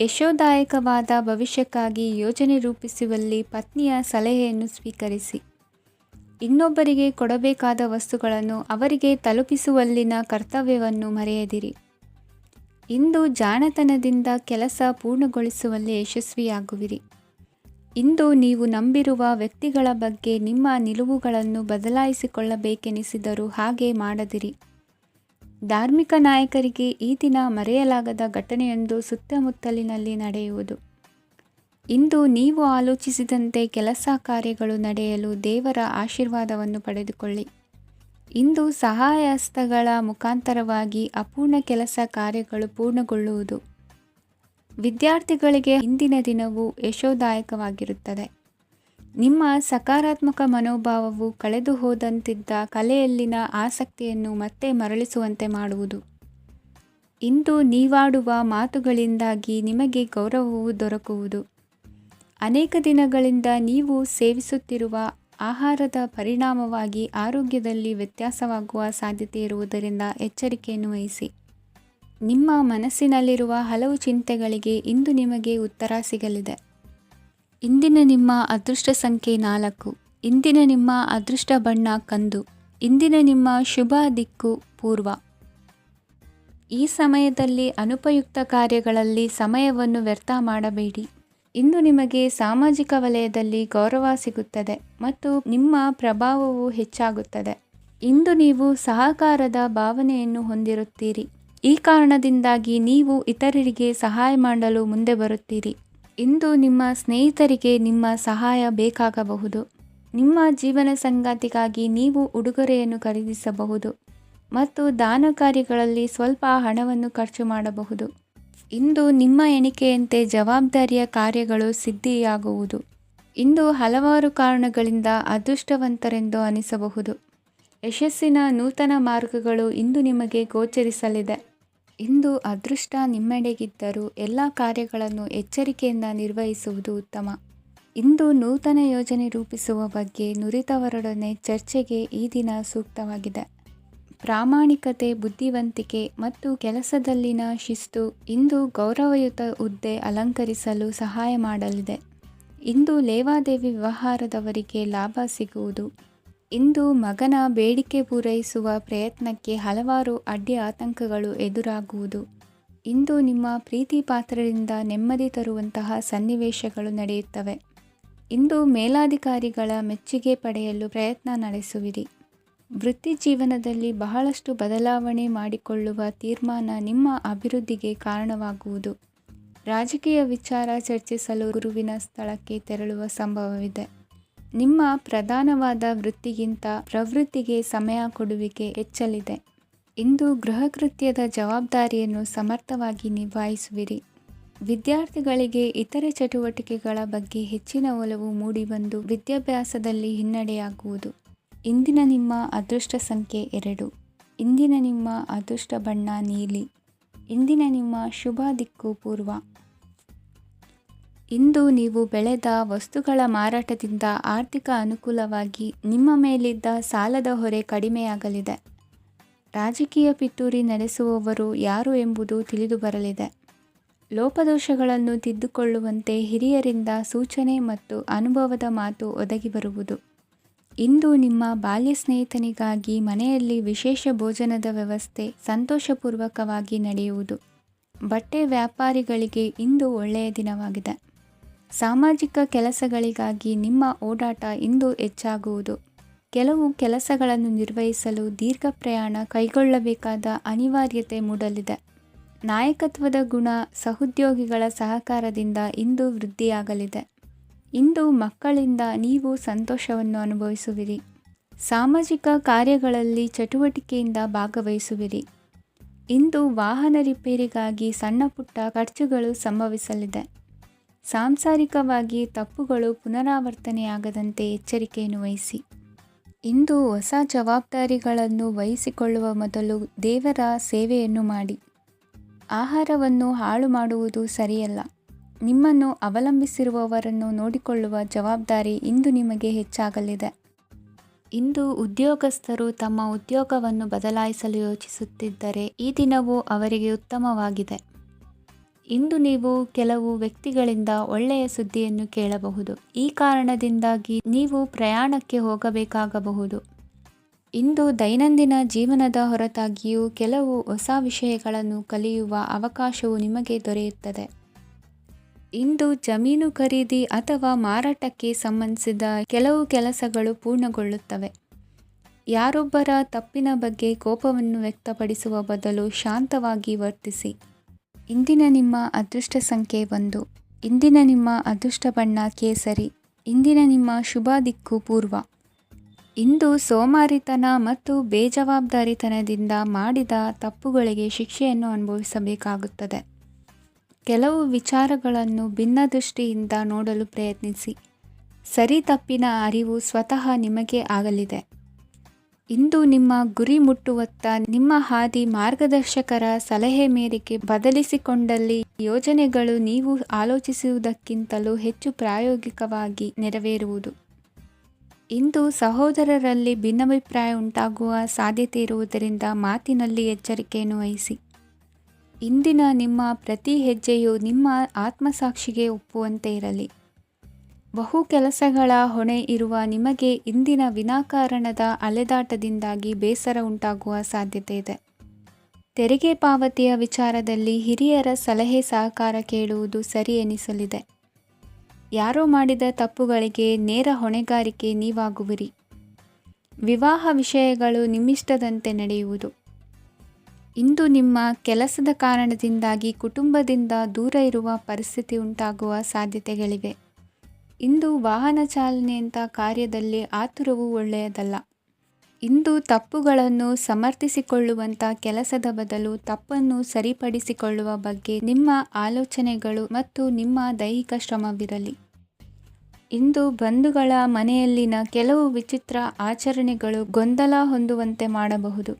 Speaker 1: ಯಶೋದಾಯಕವಾದ ಭವಿಷ್ಯಕ್ಕಾಗಿ ಯೋಜನೆ ರೂಪಿಸುವಲ್ಲಿ ಪತ್ನಿಯ ಸಲಹೆಯನ್ನು ಸ್ವೀಕರಿಸಿ. ಇನ್ನೊಬ್ಬರಿಗೆ ಕೊಡಬೇಕಾದ ವಸ್ತುಗಳನ್ನು ಅವರಿಗೆ ತಲುಪಿಸುವಲ್ಲಿನ ಕರ್ತವ್ಯವನ್ನು ಮರೆಯದಿರಿ. ಇಂದು ಜಾಣತನದಿಂದ ಕೆಲಸ ಪೂರ್ಣಗೊಳಿಸುವಲ್ಲಿ ಯಶಸ್ವಿಯಾಗುವಿರಿ. ಇಂದು ನೀವು ನಂಬಿರುವ ವ್ಯಕ್ತಿಗಳ ಬಗ್ಗೆ ನಿಮ್ಮ ನಿಲುವುಗಳನ್ನು ಬದಲಾಯಿಸಿಕೊಳ್ಳಬೇಕೆನಿಸಿದರೂ ಹಾಗೆ ಮಾಡದಿರಿ. ಧಾರ್ಮಿಕ ನಾಯಕರಿಗೆ ಈ ದಿನ ಮರೆಯಲಾಗದ ಘಟನೆಯೊಂದು ಸುತ್ತಮುತ್ತಲಿನಲ್ಲಿ ನಡೆಯುವುದು. ಇಂದು ನೀವು ಆಲೋಚಿಸಿದಂತೆ ಕೆಲಸ ಕಾರ್ಯಗಳು ನಡೆಯಲು ದೇವರ ಆಶೀರ್ವಾದವನ್ನು ಪಡೆದುಕೊಳ್ಳಿ. ಇಂದು ಸಹಾಯ ಹಸ್ತಗಳ ಮುಖಾಂತರವಾಗಿ ಅಪೂರ್ಣ ಕೆಲಸ ಕಾರ್ಯಗಳು ಪೂರ್ಣಗೊಳ್ಳುವುದು. ವಿದ್ಯಾರ್ಥಿಗಳಿಗೆ ಇಂದಿನ ದಿನವು ಯಶೋದಾಯಕವಾಗಿರುತ್ತದೆ. ನಿಮ್ಮ ಸಕಾರಾತ್ಮಕ ಮನೋಭಾವವು ಕಳೆದು ಹೋದಂತಿದ್ದ ಕಲೆಯಲ್ಲಿನ ಆಸಕ್ತಿಯನ್ನು ಮತ್ತೆ ಮರಳಿಸುವಂತೆ ಮಾಡುವುದು. ಇಂದು ನೀವಾಡುವ ಮಾತುಗಳಿಂದಾಗಿ ನಿಮಗೆ ಗೌರವವು ದೊರಕುವುದು. ಅನೇಕ ದಿನಗಳಿಂದ ನೀವು ಸೇವಿಸುತ್ತಿರುವ ಆಹಾರದ ಪರಿಣಾಮವಾಗಿ ಆರೋಗ್ಯದಲ್ಲಿ ವ್ಯತ್ಯಾಸವಾಗುವ ಸಾಧ್ಯತೆ ಇರುವುದರಿಂದ ಎಚ್ಚರಿಕೆಯನ್ನು ವಹಿಸಿ. ನಿಮ್ಮ ಮನಸ್ಸಿನಲ್ಲಿರುವ ಹಲವು ಚಿಂತೆಗಳಿಗೆ ಇಂದು ನಿಮಗೆ ಉತ್ತರ ಸಿಗಲಿದೆ. ಇಂದಿನ ನಿಮ್ಮ ಅದೃಷ್ಟ ಸಂಖ್ಯೆ 4. ಇಂದಿನ ನಿಮ್ಮ ಅದೃಷ್ಟ ಬಣ್ಣ ಕಂದು. ಇಂದಿನ ನಿಮ್ಮ ಶುಭ ದಿಕ್ಕು ಪೂರ್ವ. ಈ ಸಮಯದಲ್ಲಿ ಅನುಪಯುಕ್ತ ಕಾರ್ಯಗಳಲ್ಲಿ ಸಮಯವನ್ನು ವ್ಯರ್ಥ ಮಾಡಬೇಡಿ. ಇಂದು ನಿಮಗೆ ಸಾಮಾಜಿಕ ವಲಯದಲ್ಲಿ ಗೌರವ ಸಿಗುತ್ತದೆ ಮತ್ತು ನಿಮ್ಮ ಪ್ರಭಾವವು ಹೆಚ್ಚಾಗುತ್ತದೆ. ಇಂದು ನೀವು ಸಹಕಾರದ ಭಾವನೆಯನ್ನು ಹೊಂದಿರುತ್ತೀರಿ. ಈ ಕಾರಣದಿಂದಾಗಿ ನೀವು ಇತರರಿಗೆ ಸಹಾಯ ಮಾಡಲು ಮುಂದೆ ಬರುತ್ತೀರಿ. ಇಂದು ನಿಮ್ಮ ಸ್ನೇಹಿತರಿಗೆ ನಿಮ್ಮ ಸಹಾಯ ಬೇಕಾಗಬಹುದು. ನಿಮ್ಮ ಜೀವನ ಸಂಗಾತಿಗಾಗಿ ನೀವು ಉಡುಗೊರೆಯನ್ನು ಖರೀದಿಸಬಹುದು ಮತ್ತು ದಾನ ಕಾರ್ಯಗಳಲ್ಲಿ ಸ್ವಲ್ಪ ಹಣವನ್ನು ಖರ್ಚು ಮಾಡಬಹುದು. ಇಂದು ನಿಮ್ಮ ಎಣಿಕೆಯಂತೆ ಜವಾಬ್ದಾರಿಯ ಕಾರ್ಯಗಳು ಸಿದ್ಧಿಯಾಗುವುದು. ಇಂದು ಹಲವಾರು ಕಾರಣಗಳಿಂದ ಅದೃಷ್ಟವಂತರೆಂದು ಅನಿಸಬಹುದು. ಯಶಸ್ಸಿನ ನೂತನ ಮಾರ್ಗಗಳು ಇಂದು ನಿಮಗೆ ಗೋಚರಿಸಲಿದೆ. ಇಂದು ಅದೃಷ್ಟ ನಿಮ್ಮೆಡೆಗಿದ್ದರೂ ಎಲ್ಲ ಕಾರ್ಯಗಳನ್ನು ಎಚ್ಚರಿಕೆಯಿಂದ ನಿರ್ವಹಿಸುವುದು ಉತ್ತಮ. ಇಂದು ನೂತನ ಯೋಜನೆ ರೂಪಿಸುವ ಬಗ್ಗೆ ನುರಿತವರೊಡನೆ ಚರ್ಚೆಗೆ ಈ ದಿನ ಸೂಕ್ತವಾಗಿದೆ. ಪ್ರಾಮಾಣಿಕತೆ, ಬುದ್ಧಿವಂತಿಕೆ ಮತ್ತು ಕೆಲಸದಲ್ಲಿನ ಶಿಸ್ತು ಇಂದು ಗೌರವಯುತ ಹುದ್ದೆ ಅಲಂಕರಿಸಲು ಸಹಾಯ ಮಾಡಲಿದೆ. ಇಂದು ಲೇವಾದೇವಿ ವ್ಯವಹಾರದವರಿಗೆ ಲಾಭ ಸಿಗುವುದು. ಇಂದು ಮಗನ ಬೇಡಿಕೆ ಪೂರೈಸುವ ಪ್ರಯತ್ನಕ್ಕೆ ಹಲವಾರು ಅಡ್ಡಿ ಆತಂಕಗಳು ಎದುರಾಗುವುದು. ಇಂದು ನಿಮ್ಮ ಪ್ರೀತಿ ಪಾತ್ರರಿಂದ ನೆಮ್ಮದಿ ತರುವಂತಹ ಸನ್ನಿವೇಶಗಳು ನಡೆಯುತ್ತವೆ. ಇಂದು ಮೇಲಾಧಿಕಾರಿಗಳ ಮೆಚ್ಚುಗೆ ಪಡೆಯಲು ಪ್ರಯತ್ನ ನಡೆಸುವಿರಿ. ವೃತ್ತಿ ಜೀವನದಲ್ಲಿ ಬಹಳಷ್ಟು ಬದಲಾವಣೆ ಮಾಡಿಕೊಳ್ಳುವ ತೀರ್ಮಾನ ನಿಮ್ಮ ಅಭಿವೃದ್ಧಿಗೆ ಕಾರಣವಾಗುವುದು. ರಾಜಕೀಯ ವಿಚಾರ ಚರ್ಚಿಸಲು ಗುರುವಿನ ಸ್ಥಳಕ್ಕೆ ತೆರಳುವ ಸಂಭವವಿದೆ. ನಿಮ್ಮ ಪ್ರಧಾನವಾದ ವೃತ್ತಿಗಿಂತ ಪ್ರವೃತ್ತಿಗೆ ಸಮಯ ಕೊಡುವಿಕೆ ಹೆಚ್ಚಲಿದೆ. ಇಂದು ಗೃಹಕೃತ್ಯದ ಜವಾಬ್ದಾರಿಯನ್ನು ಸಮರ್ಥವಾಗಿ ನಿಭಾಯಿಸುವಿರಿ. ವಿದ್ಯಾರ್ಥಿಗಳಿಗೆ ಇತರೆ ಚಟುವಟಿಕೆಗಳ ಬಗ್ಗೆ ಹೆಚ್ಚಿನ ಒಲವು ಮೂಡಿಬಂದು ವಿದ್ಯಾಭ್ಯಾಸದಲ್ಲಿ ಹಿನ್ನಡೆಯಾಗುವುದು. ಇಂದಿನ ನಿಮ್ಮ ಅದೃಷ್ಟ ಸಂಖ್ಯೆ 2. ಇಂದಿನ ನಿಮ್ಮ ಅದೃಷ್ಟ ಬಣ್ಣ ನೀಲಿ. ಇಂದಿನ ನಿಮ್ಮ ಶುಭ ದಿಕ್ಕು ಪೂರ್ವ. ಇಂದು ನೀವು ಬೆಳೆದ ವಸ್ತುಗಳ ಮಾರಾಟದಿಂದ ಆರ್ಥಿಕ ಅನುಕೂಲವಾಗಿ ನಿಮ್ಮ ಮೇಲಿದ್ದ ಸಾಲದ ಹೊರೆ ಕಡಿಮೆಯಾಗಲಿದೆ. ರಾಜಕೀಯ ಪಿತೂರಿ ನಡೆಸುವವರು ಯಾರು ಎಂಬುದು ತಿಳಿದು ಬರಲಿದೆ. ಲೋಪದೋಷಗಳನ್ನು ತಿದ್ದುಕೊಳ್ಳುವಂತೆ ಹಿರಿಯರಿಂದ ಸೂಚನೆ ಮತ್ತು ಅನುಭವದ ಮಾತು ಒದಗಿ ಬರುವುದು. ಇಂದು ನಿಮ್ಮ ಬಾಲ್ಯ ಸ್ನೇಹಿತನಿಗಾಗಿ ಮನೆಯಲ್ಲಿ ವಿಶೇಷ ಭೋಜನದ ವ್ಯವಸ್ಥೆ ಸಂತೋಷಪೂರ್ವಕವಾಗಿ ನಡೆಯುವುದು. ಬಟ್ಟೆ ವ್ಯಾಪಾರಿಗಳಿಗೆ ಇಂದು ಒಳ್ಳೆಯ ದಿನವಾಗಿದೆ. ಸಾಮಾಜಿಕ ಕೆಲಸಗಳಿಗಾಗಿ ನಿಮ್ಮ ಓಡಾಟ ಇಂದು ಹೆಚ್ಚಾಗುವುದು. ಕೆಲವು ಕೆಲಸಗಳನ್ನು ನಿರ್ವಹಿಸಲು ದೀರ್ಘ ಪ್ರಯಾಣ ಕೈಗೊಳ್ಳಬೇಕಾದ ಅನಿವಾರ್ಯತೆ ಮೂಡಲಿದೆ. ನಾಯಕತ್ವದ ಗುಣ ಸಹೋದ್ಯೋಗಿಗಳ ಸಹಕಾರದಿಂದ ಇಂದು ವೃದ್ಧಿಯಾಗಲಿದೆ. ಇಂದು ಮಕ್ಕಳಿಂದ ನೀವು ಸಂತೋಷವನ್ನು ಅನುಭವಿಸುವಿರಿ. ಸಾಮಾಜಿಕ ಕಾರ್ಯಗಳಲ್ಲಿ ಚಟುವಟಿಕೆಯಿಂದ ಭಾಗವಹಿಸುವಿರಿ. ಇಂದು ವಾಹನ ರಿಪೇರಿಗಾಗಿ ಸಣ್ಣ ಪುಟ್ಟ ಖರ್ಚುಗಳು ಸಂಭವಿಸಲಿದೆ. ಸಾಂಸಾರಿಕವಾಗಿ ತಪ್ಪುಗಳು ಪುನರಾವರ್ತನೆಯಾಗದಂತೆ ಎಚ್ಚರಿಕೆಯನ್ನು ವಹಿಸಿ. ಇಂದು ಹೊಸ ಜವಾಬ್ದಾರಿಗಳನ್ನು ವಹಿಸಿಕೊಳ್ಳುವ ಮೊದಲು ದೇವರ ಸೇವೆಯನ್ನು ಮಾಡಿ. ಆಹಾರವನ್ನು ಹಾಳು ಮಾಡುವುದು ಸರಿಯಲ್ಲ. ನಿಮ್ಮನ್ನು ಅವಲಂಬಿಸಿರುವವರನ್ನು ನೋಡಿಕೊಳ್ಳುವ ಜವಾಬ್ದಾರಿ ಇಂದು ನಿಮಗೆ ಹೆಚ್ಚಾಗಲಿದೆ. ಇಂದು ಉದ್ಯೋಗಸ್ಥರು ತಮ್ಮ ಉದ್ಯೋಗವನ್ನು ಬದಲಾಯಿಸಲು ಯೋಚಿಸುತ್ತಿದ್ದರೆ ಈ ದಿನವೂ ಅವರಿಗೆ ಉತ್ತಮವಾಗಿದೆ. ಇಂದು ನೀವು ಕೆಲವು ವ್ಯಕ್ತಿಗಳಿಂದ ಒಳ್ಳೆಯ ಸುದ್ದಿಯನ್ನು ಕೇಳಬಹುದು. ಈ ಕಾರಣದಿಂದಾಗಿ ನೀವು ಪ್ರಯಾಣಕ್ಕೆ ಹೋಗಬೇಕಾಗಬಹುದು. ಇಂದು ದೈನಂದಿನ ಜೀವನದ ಹೊರತಾಗಿಯೂ ಕೆಲವು ಹೊಸ ವಿಷಯಗಳನ್ನು ಕಲಿಯುವ ಅವಕಾಶವು ನಿಮಗೆ ದೊರೆಯುತ್ತದೆ. ಇಂದು ಜಮೀನು ಖರೀದಿ ಅಥವಾ ಮಾರಾಟಕ್ಕೆ ಸಂಬಂಧಿಸಿದ ಕೆಲವು ಕೆಲಸಗಳು ಪೂರ್ಣಗೊಳ್ಳುತ್ತವೆ. ಯಾರೊಬ್ಬರ ತಪ್ಪಿನ ಬಗ್ಗೆ ಕೋಪವನ್ನು ವ್ಯಕ್ತಪಡಿಸುವ ಬದಲು ಶಾಂತವಾಗಿ ವರ್ತಿಸಿ. ಇಂದಿನ ನಿಮ್ಮ ಅದೃಷ್ಟ ಸಂಖ್ಯೆ 1. ಇಂದಿನ ನಿಮ್ಮ ಅದೃಷ್ಟ ಬಣ್ಣ ಕೇಸರಿ. ಇಂದಿನ ನಿಮ್ಮ ಶುಭ ದಿಕ್ಕು ಪೂರ್ವ. ಇಂದು ಸೋಮಾರಿತನ ಮತ್ತು ಬೇಜವಾಬ್ದಾರಿತನದಿಂದ ಮಾಡಿದ ತಪ್ಪುಗಳಿಗೆ ಶಿಕ್ಷೆಯನ್ನು ಅನುಭವಿಸಬೇಕಾಗುತ್ತದೆ. ಕೆಲವು ವಿಚಾರಗಳನ್ನು ಭಿನ್ನ ದೃಷ್ಟಿಯಿಂದ ನೋಡಲು ಪ್ರಯತ್ನಿಸಿ. ಸರಿ ತಪ್ಪಿನ ಅರಿವು ಸ್ವತಃ ನಿಮಗೆ ಆಗಲಿದೆ. ಇಂದು ನಿಮ್ಮ ಗುರಿ ಮುಟ್ಟುವತ್ತ ನಿಮ್ಮ ಹಾದಿ ಮಾರ್ಗದರ್ಶಕರ ಸಲಹೆ ಮೇರೆಗೆ ಬದಲಿಸಿಕೊಂಡಲ್ಲಿ ಯೋಜನೆಗಳು ನೀವು ಆಲೋಚಿಸುವುದಕ್ಕಿಂತಲೂ ಹೆಚ್ಚು ಪ್ರಾಯೋಗಿಕವಾಗಿ ನೆರವೇರುವುದು. ಇಂದು ಸಹೋದರರಲ್ಲಿ ಭಿನ್ನಾಭಿಪ್ರಾಯ ಉಂಟಾಗುವ ಸಾಧ್ಯತೆ ಇರುವುದರಿಂದ ಮಾತಿನಲ್ಲಿ ಎಚ್ಚರಿಕೆಯನ್ನು ವಹಿಸಿ. ಇಂದಿನ ನಿಮ್ಮ ಪ್ರತಿ ಹೆಜ್ಜೆಯು ನಿಮ್ಮ ಆತ್ಮಸಾಕ್ಷಿಗೆ ಒಪ್ಪುವಂತೆ ಇರಲಿ. ಬಹು ಕೆಲಸಗಳ ಹೊಣೆ ಇರುವ ನಿಮಗೆ ಇಂದಿನ ವಿನಾಕಾರಣದ ಅಲೆದಾಟದಿಂದಾಗಿ ಬೇಸರ ಉಂಟಾಗುವ ಸಾಧ್ಯತೆ ಇದೆ. ತೆರಿಗೆ ಪಾವತಿಯ ವಿಚಾರದಲ್ಲಿ ಹಿರಿಯರ ಸಲಹೆ ಸಹಕಾರ ಕೇಳುವುದು ಸರಿ ಎನಿಸಲಿದೆ. ಯಾರೋ ಮಾಡಿದ ತಪ್ಪುಗಳಿಗೆ ನೇರ ಹೊಣೆಗಾರಿಕೆ ನೀವಾಗುವಿರಿ. ವಿವಾಹ ವಿಷಯಗಳು ನಿಮ್ಮಿಷ್ಟದಂತೆ ನಡೆಯುವುದು. ಇಂದು ನಿಮ್ಮ ಕೆಲಸದ ಕಾರಣದಿಂದಾಗಿ ಕುಟುಂಬದಿಂದ ದೂರ ಇರುವ ಪರಿಸ್ಥಿತಿ ಉಂಟಾಗುವ ಸಾಧ್ಯತೆಗಳಿವೆ. ಇಂದು ವಾಹನ ಚಾಲನೆಯಂಥ ಕಾರ್ಯದಲ್ಲಿ ಆತುರವು ಒಳ್ಳೆಯದಲ್ಲ. ಇಂದು ತಪ್ಪುಗಳನ್ನು ಸಮರ್ಥಿಸಿಕೊಳ್ಳುವಂಥ ಕೆಲಸದ ಬದಲು ತಪ್ಪನ್ನು ಸರಿಪಡಿಸಿಕೊಳ್ಳುವ ಬಗ್ಗೆ ನಿಮ್ಮ ಆಲೋಚನೆಗಳು ಮತ್ತು ನಿಮ್ಮ ದೈಹಿಕ ಶ್ರಮವಿರಲಿ. ಇಂದು ಬಂಧುಗಳ ಮನೆಯಲ್ಲಿನ ಕೆಲವು ವಿಚಿತ್ರ ಆಚರಣೆಗಳು ಗೊಂದಲ ಹೊಂದುವಂತೆ ಮಾಡಬಹುದು.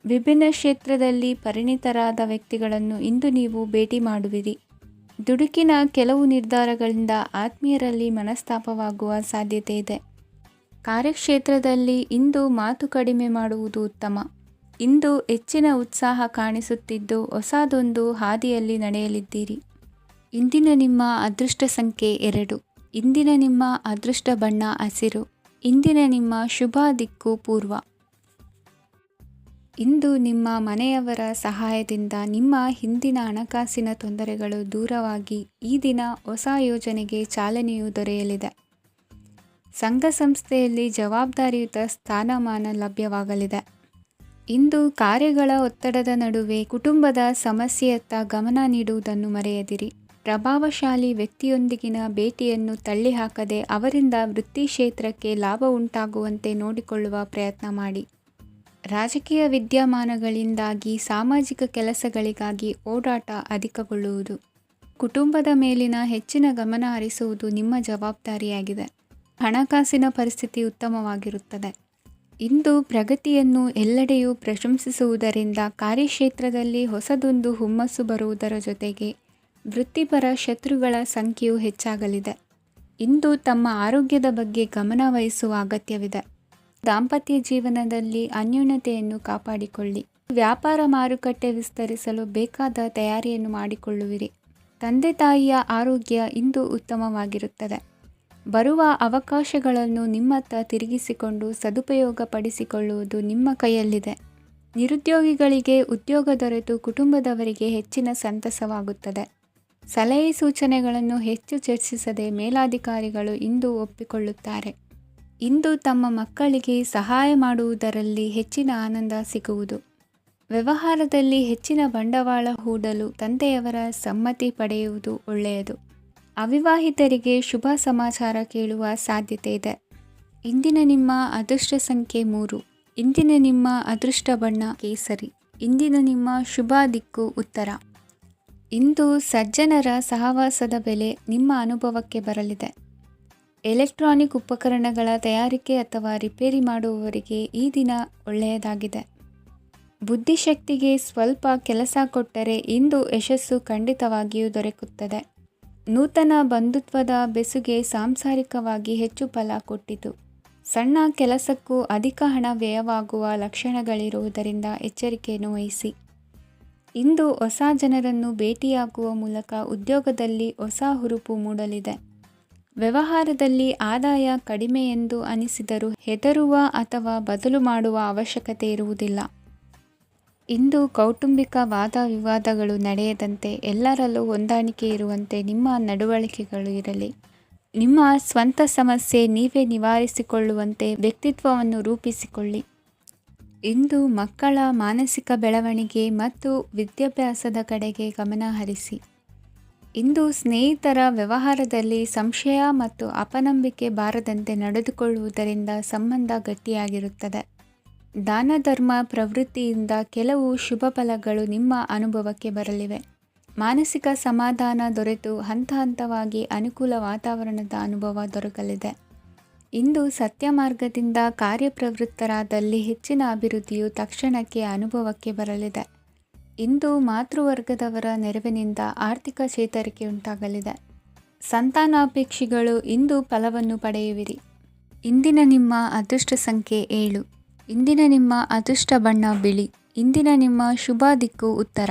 Speaker 1: ವಿಭಿನ್ನ ಕ್ಷೇತ್ರದಲ್ಲಿ ಪರಿಣಿತರಾದ ವ್ಯಕ್ತಿಗಳನ್ನು ಇಂದು ನೀವು ಭೇಟಿ ಮಾಡುವಿರಿ. ದುಡುಕಿನ ಕೆಲವು ನಿರ್ಧಾರಗಳಿಂದ ಆತ್ಮೀಯರಲ್ಲಿ ಮನಸ್ತಾಪವಾಗುವ ಸಾಧ್ಯತೆ ಇದೆ. ಕಾರ್ಯಕ್ಷೇತ್ರದಲ್ಲಿ ಇಂದು ಮಾತು ಕಡಿಮೆ ಮಾಡುವುದು ಉತ್ತಮ. ಇಂದು ಹೆಚ್ಚಿನ ಉತ್ಸಾಹ ಕಾಣಿಸುತ್ತಿದ್ದು ಹೊಸದೊಂದು ಹಾದಿಯಲ್ಲಿ ನಡೆಯಲಿದ್ದೀರಿ. ಇಂದಿನ ನಿಮ್ಮ ಅದೃಷ್ಟ ಸಂಖ್ಯೆ 2. ಇಂದಿನ ನಿಮ್ಮ ಅದೃಷ್ಟ ಬಣ್ಣ ಹಸಿರು. ಇಂದಿನ ನಿಮ್ಮ ಶುಭ ದಿಕ್ಕು ಪೂರ್ವ. ಇಂದು ನಿಮ್ಮ ಮನೆಯವರ ಸಹಾಯದಿಂದ ನಿಮ್ಮ ಹಿಂದಿನ ಹಣಕಾಸಿನ ತೊಂದರೆಗಳು ದೂರವಾಗಿ ಈ ದಿನ ಹೊಸ ಯೋಜನೆಗೆ ಚಾಲನೆಯು ದೊರೆಯಲಿದೆ. ಸಂಘ ಸಂಸ್ಥೆಯಲ್ಲಿ ಜವಾಬ್ದಾರಿಯುತ ಸ್ಥಾನಮಾನ ಲಭ್ಯವಾಗಲಿದೆ. ಇಂದು ಕಾರ್ಯಗಳ ಒತ್ತಡದ ನಡುವೆ ಕುಟುಂಬದ ಸಮಸ್ಯೆಯತ್ತ ಗಮನ ನೀಡುವುದನ್ನು ಮರೆಯದಿರಿ. ಪ್ರಭಾವಶಾಲಿ ವ್ಯಕ್ತಿಯೊಂದಿಗಿನ ಭೇಟಿಯನ್ನು ತಳ್ಳಿಹಾಕದೆ ಅವರಿಂದ ವೃತ್ತಿ ಕ್ಷೇತ್ರಕ್ಕೆ ಲಾಭ ಉಂಟಾಗುವಂತೆ ನೋಡಿಕೊಳ್ಳುವ ಪ್ರಯತ್ನ ಮಾಡಿ. ರಾಜಕೀಯ ವಿದ್ಯಮಾನಗಳಿಂದಾಗಿ ಸಾಮಾಜಿಕ ಕೆಲಸಗಳಿಗಾಗಿ ಓಡಾಟ ಅಧಿಕಗೊಳ್ಳುವುದು. ಕುಟುಂಬದ ಮೇಲಿನ ಹೆಚ್ಚಿನ ಗಮನ ಹರಿಸುವುದು ನಿಮ್ಮ ಜವಾಬ್ದಾರಿಯಾಗಿದೆ. ಹಣಕಾಸಿನ ಪರಿಸ್ಥಿತಿ ಉತ್ತಮವಾಗಿರುತ್ತದೆ. ಇಂದು ಪ್ರಗತಿಯನ್ನು ಎಲ್ಲೆಡೆಯೂ ಪ್ರಶಂಸಿಸುವುದರಿಂದ ಕಾರ್ಯಕ್ಷೇತ್ರದಲ್ಲಿ ಹೊಸದೊಂದು ಹುಮ್ಮಸ್ಸು ಬರುವುದರ ಜೊತೆಗೆ ವೃತ್ತಿಪರ ಶತ್ರುಗಳ ಸಂಖ್ಯೆಯು ಹೆಚ್ಚಾಗಲಿದೆ. ಇಂದು ತಮ್ಮ ಆರೋಗ್ಯದ ಬಗ್ಗೆ ಗಮನ ವಹಿಸುವ ಅಗತ್ಯವಿದೆ. ದಾಂಪತ್ಯ ಜೀವನದಲ್ಲಿ ಅನ್ಯೋನ್ಯತೆಯನ್ನು ಕಾಪಾಡಿಕೊಳ್ಳಿ. ವ್ಯಾಪಾರ ಮಾರುಕಟ್ಟೆ ವಿಸ್ತರಿಸಲು ಬೇಕಾದ ತಯಾರಿಯನ್ನು ಮಾಡಿಕೊಳ್ಳುವಿರಿ. ತಂದೆ ತಾಯಿಯ ಆರೋಗ್ಯ ಇಂದು ಉತ್ತಮವಾಗಿರುತ್ತದೆ. ಬರುವ ಅವಕಾಶಗಳನ್ನು ನಿಮ್ಮತ್ತ ತಿರುಗಿಸಿಕೊಂಡು ಸದುಪಯೋಗಪಡಿಸಿಕೊಳ್ಳುವುದು ನಿಮ್ಮ ಕೈಯಲ್ಲಿದೆ. ನಿರುದ್ಯೋಗಿಗಳಿಗೆ ಉದ್ಯೋಗ ದೊರೆತು ಕುಟುಂಬದವರಿಗೆ ಹೆಚ್ಚಿನ ಸಂತಸವಾಗುತ್ತದೆ. ಸಲಹೆ ಸೂಚನೆಗಳನ್ನು ಹೆಚ್ಚು ಚರ್ಚಿಸದೆ ಮೇಲಾಧಿಕಾರಿಗಳು ಇಂದು ಒಪ್ಪಿಕೊಳ್ಳುತ್ತಾರೆ. ಇಂದು ತಮ್ಮ ಮಕ್ಕಳಿಗೆ ಸಹಾಯ ಮಾಡುವುದರಲ್ಲಿ ಹೆಚ್ಚಿನ ಆನಂದ ಸಿಗುವುದು. ವ್ಯವಹಾರದಲ್ಲಿ ಹೆಚ್ಚಿನ ಬಂಡವಾಳ ಹೂಡಲು ತಂದೆಯವರ ಸಮ್ಮತಿ ಪಡೆಯುವುದು ಒಳ್ಳೆಯದು. ಅವಿವಾಹಿತರಿಗೆ ಶುಭ ಸಮಾಚಾರ ಕೇಳುವ ಸಾಧ್ಯತೆ ಇದೆ. ಇಂದಿನ ನಿಮ್ಮ ಅದೃಷ್ಟ ಸಂಖ್ಯೆ 3. ಇಂದಿನ ನಿಮ್ಮ ಅದೃಷ್ಟ ಬಣ್ಣ ಕೇಸರಿ. ಇಂದಿನ ನಿಮ್ಮ ಶುಭ ದಿಕ್ಕು ಉತ್ತರ. ಇಂದು ಸಜ್ಜನರ ಸಹವಾಸದ ಬೆಲೆ ನಿಮ್ಮ ಅನುಭವಕ್ಕೆ ಬರಲಿದೆ. ಎಲೆಕ್ಟ್ರಾನಿಕ್ ಉಪಕರಣಗಳ ತಯಾರಿಕೆ ಅಥವಾ ರಿಪೇರಿ ಮಾಡುವವರಿಗೆ ಈ ದಿನ ಒಳ್ಳೆಯದಾಗಿದೆ. ಬುದ್ಧಿಶಕ್ತಿಗೆ ಸ್ವಲ್ಪ ಕೆಲಸ ಕೊಟ್ಟರೆ ಇಂದು ಯಶಸ್ಸು ಖಂಡಿತವಾಗಿಯೂ ದೊರಕುತ್ತದೆ. ನೂತನ ಬಂಧುತ್ವದ ಬೆಸುಗೆ ಸಾಂಸಾರಿಕವಾಗಿ ಹೆಚ್ಚು ಫಲ ಕೊಟ್ಟಿತು. ಸಣ್ಣ ಕೆಲಸಕ್ಕೂ ಅಧಿಕ ಹಣ ವ್ಯಯವಾಗುವ ಲಕ್ಷಣಗಳಿರುವುದರಿಂದ ಎಚ್ಚರಿಕೆಯನ್ನು ವಹಿಸಿ. ಇಂದು ಹೊಸ ಜನರನ್ನು ಭೇಟಿಯಾಗುವ ಮೂಲಕ ಉದ್ಯೋಗದಲ್ಲಿ ಹೊಸ ಹುರುಪು ಮೂಡಲಿದೆ. ವ್ಯವಹಾರದಲ್ಲಿ ಆದಾಯ ಕಡಿಮೆ ಎಂದು ಅನಿಸಿದರೂ ಹೆದರುವ ಅಥವಾ ಬದಲು ಮಾಡುವ ಅವಶ್ಯಕತೆ ಇರುವುದಿಲ್ಲ. ಇಂದು ಕೌಟುಂಬಿಕ ವಾದ ವಿವಾದಗಳು ನಡೆಯದಂತೆ ಎಲ್ಲರಲ್ಲೂ ಹೊಂದಾಣಿಕೆ ಇರುವಂತೆ ನಿಮ್ಮ ನಡವಳಿಕೆಗಳು ಇರಲಿ. ನಿಮ್ಮ ಸ್ವಂತ ಸಮಸ್ಯೆ ನೀವೇ ನಿವಾರಿಸಿಕೊಳ್ಳುವಂತೆ ವ್ಯಕ್ತಿತ್ವವನ್ನು ರೂಪಿಸಿಕೊಳ್ಳಿ. ಇಂದು ಮಕ್ಕಳ ಮಾನಸಿಕ ಬೆಳವಣಿಗೆ ಮತ್ತು ವಿದ್ಯಾಭ್ಯಾಸದ ಕಡೆಗೆ ಗಮನ ಹರಿಸಿ. ಇಂದು ಸ್ನೇಹಿತರ ವ್ಯವಹಾರದಲ್ಲಿ ಸಂಶಯ ಮತ್ತು ಅಪನಂಬಿಕೆ ಬಾರದಂತೆ ನಡೆದುಕೊಳ್ಳುವುದರಿಂದ ಸಂಬಂಧ ಗಟ್ಟಿಯಾಗಿರುತ್ತದೆ. ದಾನ ಧರ್ಮ ಪ್ರವೃತ್ತಿಯಿಂದ ಕೆಲವು ಶುಭ ಫಲಗಳು ನಿಮ್ಮ ಅನುಭವಕ್ಕೆ ಬರಲಿವೆ. ಮಾನಸಿಕ ಸಮಾಧಾನ ದೊರೆತು ಹಂತ ಹಂತವಾಗಿ ಅನುಕೂಲ ವಾತಾವರಣದ ಅನುಭವ ದೊರಕಲಿದೆ. ಇಂದು ಸತ್ಯ ಮಾರ್ಗದಿಂದ ಕಾರ್ಯಪ್ರವೃತ್ತರಾದಲ್ಲಿ ಹೆಚ್ಚಿನ ಅಭಿವೃದ್ಧಿಯು ತಕ್ಷಣಕ್ಕೆ ಅನುಭವಕ್ಕೆ ಬರಲಿದೆ. ಇಂದು ಮಾತೃವರ್ಗದವರ ನೆರವಿನಿಂದ ಆರ್ಥಿಕ ಚೇತರಿಕೆ ಉಂಟಾಗಲಿದೆ. ಸಂತಾನಾಪೇಕ್ಷಿಗಳು ಇಂದು ಫಲವನ್ನು ಪಡೆಯುವಿರಿ. ಇಂದಿನ ನಿಮ್ಮ ಅದೃಷ್ಟ ಸಂಖ್ಯೆ 7. ಇಂದಿನ ನಿಮ್ಮ ಅದೃಷ್ಟ ಬಣ್ಣ ಬಿಳಿ. ಇಂದಿನ ನಿಮ್ಮ ಶುಭ ದಿಕ್ಕು ಉತ್ತರ.